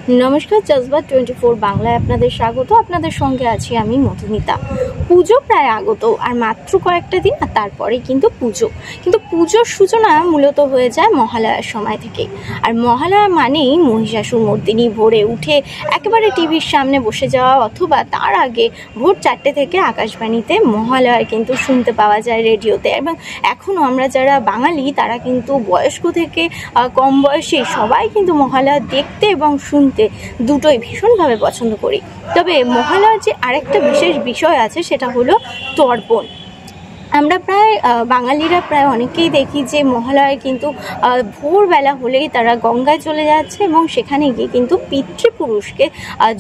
নমস্কার, জজবাত 24 বাংলায় আপনাদের স্বাগত। আপনাদের সঙ্গে আছি আমি মধুমিতা। পুজো প্রায় আগত, আর মাত্র কয়েকটা দিন, আর তারপরেই কিন্তু পুজো। কিন্তু পুজোর সূচনা মূলত হয়ে যায় মহালয়ার সময় থেকে। আর মহালয়া মানেই মহিষাসুর মর্দিনী ভোরে উঠে একেবারে টিভির সামনে বসে যাওয়া, অথবা তার আগে ভোর 4টে থেকে আকাশবাণীতে মহালয়ার কিন্তু শুনতে পাওয়া যায় রেডিওতে। এবং এখনও আমরা যারা বাঙালি তারা কিন্তু বয়স্ক থেকে কম বয়সী সবাই কিন্তু মহালয়া দেখতে এবং শুনতে দুটোই ভীষণভাবে পছন্দ করি। তবে মহালয়ার যে আরেকটা বিশেষ বিষয় আছে সেটা হলো তর্পণ। আমরা প্রায় বাঙালিরা প্রায় অনেকেই দেখি যে মহালয়ায় কিন্তু ভোরবেলা হলেই তারা গঙ্গায় চলে যাচ্ছে এবং সেখানে গিয়ে কিন্তু পিতৃপুরুষকে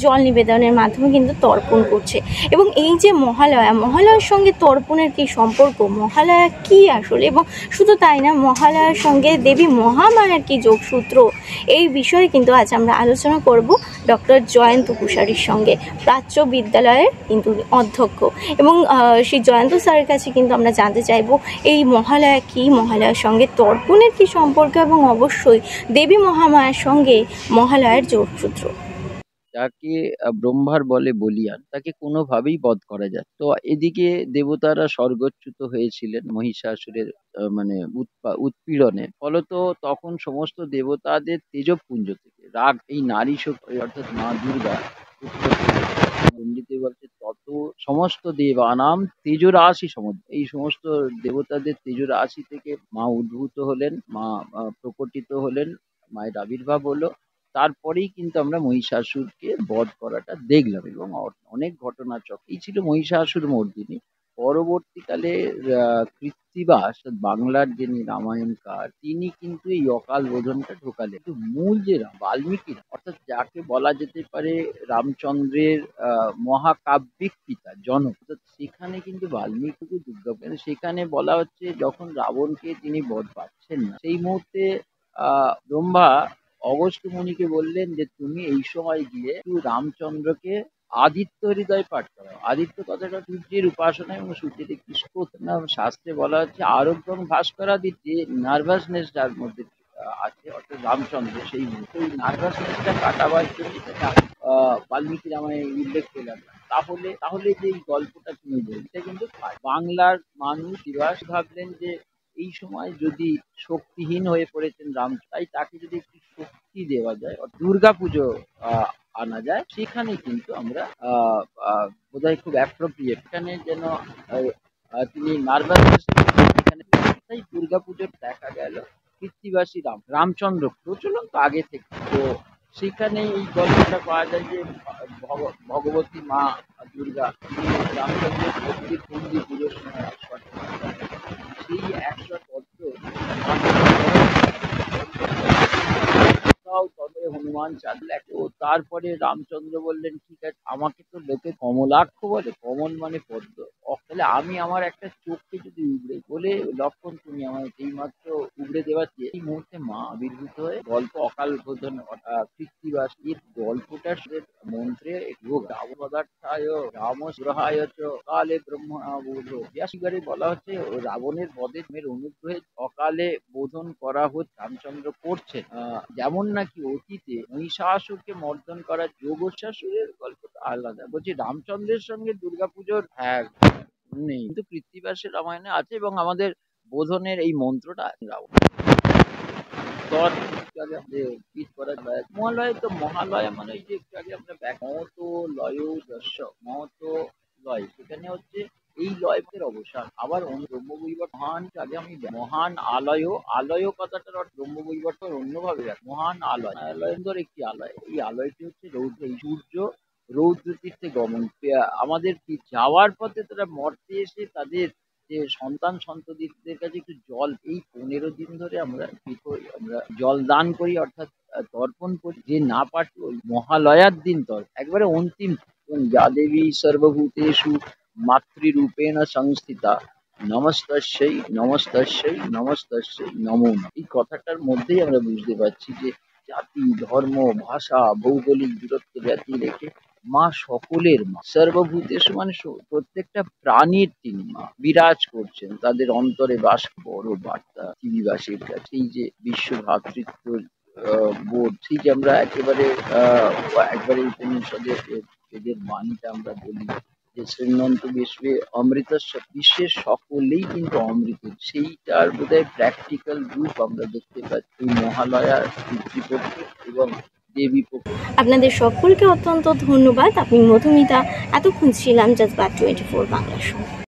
জল নিবেদনের মাধ্যমে কিন্তু তর্পণ করছে। এবং এই যে মহালয়ার সঙ্গে তর্পণের কী সম্পর্ক, মহালয়া কী আসলে, এবং শুধু তাই না, মহালয়ার সঙ্গে দেবী মহামায়ার কী যোগসূত্র, এই বিষয়ে কিন্তু আজ আমরা আলোচনা করব ডক্টর জয়ন্ত কুশারির সঙ্গে, প্রাচ্য বিদ্যালয়ের কিন্তু অধ্যক্ষ। এবং সেই জয়ন্ত স্যারের কাছে কিন্তু আমরা জানতে চাইব এই মহালয়া কি, মহালয়ার সঙ্গে তর্পণের কি সম্পর্ক, এবং অবশ্যই দেবী মহামায়ার সঙ্গে মহালয়ার যোগসূত্র। যাকে ব্রহ্মার বলে বলিয়ান, তাকে কোনোভাবেই বধ করা যায়। তো এদিকে দেবতারা স্বর্গচ্যুত হয়েছিলেন মহিষাসুরের মানে উৎপীড়নে। ফলত তখন সমস্ত দেবতাদের তেজপুঞ্জ থেকে রাগ, এই নারী শক্তি অর্থাৎ মা দুর্গা পণ্ডিতে বলছে তত সমস্ত দেবানাম তেজরাশি সমুদ্র, এই সমস্ত দেবতাদের তেজরাশি থেকে মা উদ্ভূত হলেন, মা প্রকটিত হলেন, মায়ের আবির্ভাব হলো। তারপরেই কিন্তু আমরা মহিষাসুরকে বধ করাটা দেখলাম, এবং অনেক ঘটনাচক্র এই ছিল মহিষাসুর মর্দিনী। পরবর্তীকালে কৃত্তিবাস, বাংলার যিনি রামায়ণকার, তিনি কিন্তু এই অকাল বোধনটা ঢোকালেন। কিন্তু মূল যে বাল্মীকি অর্থাৎ যাকে বলা যেতে পারে রামচন্দ্রের মহাকাব্যিক পিতা জনক, অর্থাৎ সেখানে কিন্তু বাল্মীকি দুর্গা, সেখানে বলা হচ্ছে যখন রাবণকে তিনি বধ পাচ্ছেন না, সেই মুহূর্তে ব্রহ্মা অগস্ত্য মুনিকে বললেন যে তুমি এই সময় গিয়ে একটু রামচন্দ্রকে আদিত্য হৃদয় পাঠ করো। আদিত্য কথাটা সূর্যের উপাসনা এবং সূর্যের একটি স্তোত্র। শাস্ত্রে বলা হচ্ছে আরোগ্যং ভাস্করাদির, যে নার্ভাসনেস যার মধ্যে আছে অর্থাৎ রামচন্দ্র, সেই মুহূর্তে ওই নার্ভাসনেসটা কাটাবার জন্য বাল্মীকি রামায়ণে উল্লেখ করলাম। তাহলে যে এই গল্পটা তুমি বলতে কিন্তু বাংলার মানুষ বিবাস ভাবলেন যে এই সময় যদি শক্তিহীন হয়ে পড়েছেন রাম, তাই তাকে যদি একটু শক্তি দেওয়া যায়, দুর্গা পুজো আনা যায়, সেখানে কিন্তু আমরা বোধহয় খুব অ্যাপ্রোপ্রিয়েট, এখানে যেন তিনি নার্ভাস, এখানে তাই দুর্গা পুজোর দেখা গেল কৃত্তিবাসী রামচন্দ্র প্রচলন তো আগে থেকে। তো সেখানে এই গল্পটা পাওয়া যায় যে ভগবতী মা দুর্গা রামচন্দ্রের ভক্তির কুণ্ডি পুজোর সময় সেই 100 পদ্ম তবে হনুমান চাঁদলে। ও তারপরে রামচন্দ্র বললেন ঠিক আছে, আমাকে তো লোকে কমলাক্ষ বলে, কমল মানে পদ্ম, তাহলে আমি আমার একটা চোখকে যদি উগড়ে বলে, লক্ষণ তুমি আমায় এই মাত্র উগড়ে দেওয়ার চেয়ে এই মুহূর্তে মা আবির্ভূত হয়ে গল্প অকাল বোধন কৃত্তিবাসীর গল্পটার মন্ত্রে পদার্থায় রাম সুরাহায় কালে ব্রহ্মবোধ ব্যাসিগারে বলা হচ্ছে রাবণের বধের অনুগ্রহে অকালে বোধন করা হচ্ছে, রামচন্দ্র করছেন। যেমন নাকি অতীতে মহিষাসুরকে মর্দন করা যোগশাসুরের গল্পটা আলাদা। বলছি রামচন্দ্রের সঙ্গে দুর্গাপুজোর নেই, কিন্তু কৃত্তিবাসের রামায়ণে আছে, এবং আমাদের বোধনের এই মন্ত্রটা রাবণ মহালয়। তো মহালয়া মানে যে একটু আগে আমরা মহত লয় যশ, মহত লয়, সেখানে হচ্ছে এই লয়ের অবসান। আবার ব্রহ্মবৈবর্ত মহান, আগে আমি মহান আলয় কথাটার অর্থ ব্রহ্মবৈবর্ত অন্যভাবে মহান আলয়ের একটি আলয়, এই আলয়টি হচ্ছে রৌদ্র, এই সূর্য রৌদ্র তীর্থে গমন। আমাদের যাওয়ার পথে তারা মর্তে এসে তাদের যে সন্তান সন্ততিদের কাছে একটু জল, এই 15 দিন ধরে আমরা জল দান করি, অর্থাৎ তর্পণ করি। যে না পারছি ওই মহালয়ার দিন একবারে অন্তিম, যা দেবী সর্বভূতেষু মাতৃরূপেণ সংস্থিতা নমস্তস্যৈ নমস্তস্যৈ নমস্তস্যৈ নমো নমঃ। এই কথাটার মধ্যেই আমরা বুঝতে পারছি যে জাতি, ধর্ম, ভাষা, ভৌগোলিক দূরত্ব ব্যতি রেখে মা সকলের মা, সর্বভূতেষু মানে প্রত্যেকটা প্রাণীর তিনি মা বিরাজ করছেন, তাদের অন্তরে বাস। বড় বার্তা পৃথিবীবাসীর কাছে এই যে বিশ্ব ভ্রাতৃত্ব বোধ, ঠিক আমরা একেবারে একবারে উপনিষদের এদের বাণীটা আমরা বলি যে শ্রীমন্ত বিশ্বে অমৃত বিশ্বের সকলেই কিন্তু অমৃত, সেইটার বোধহয় প্র্যাকটিক্যাল রূপ আমরা দেখতে পাচ্ছি মহালয়ার পিতৃপক্ষ এবং দেবী পক্ষ। আপনাদের সকলকে অত্যন্ত ধন্যবাদ। আমি মধুমিতা, এতক্ষণ ছিলাম জজবাত 24 বাংলার সঙ্গে।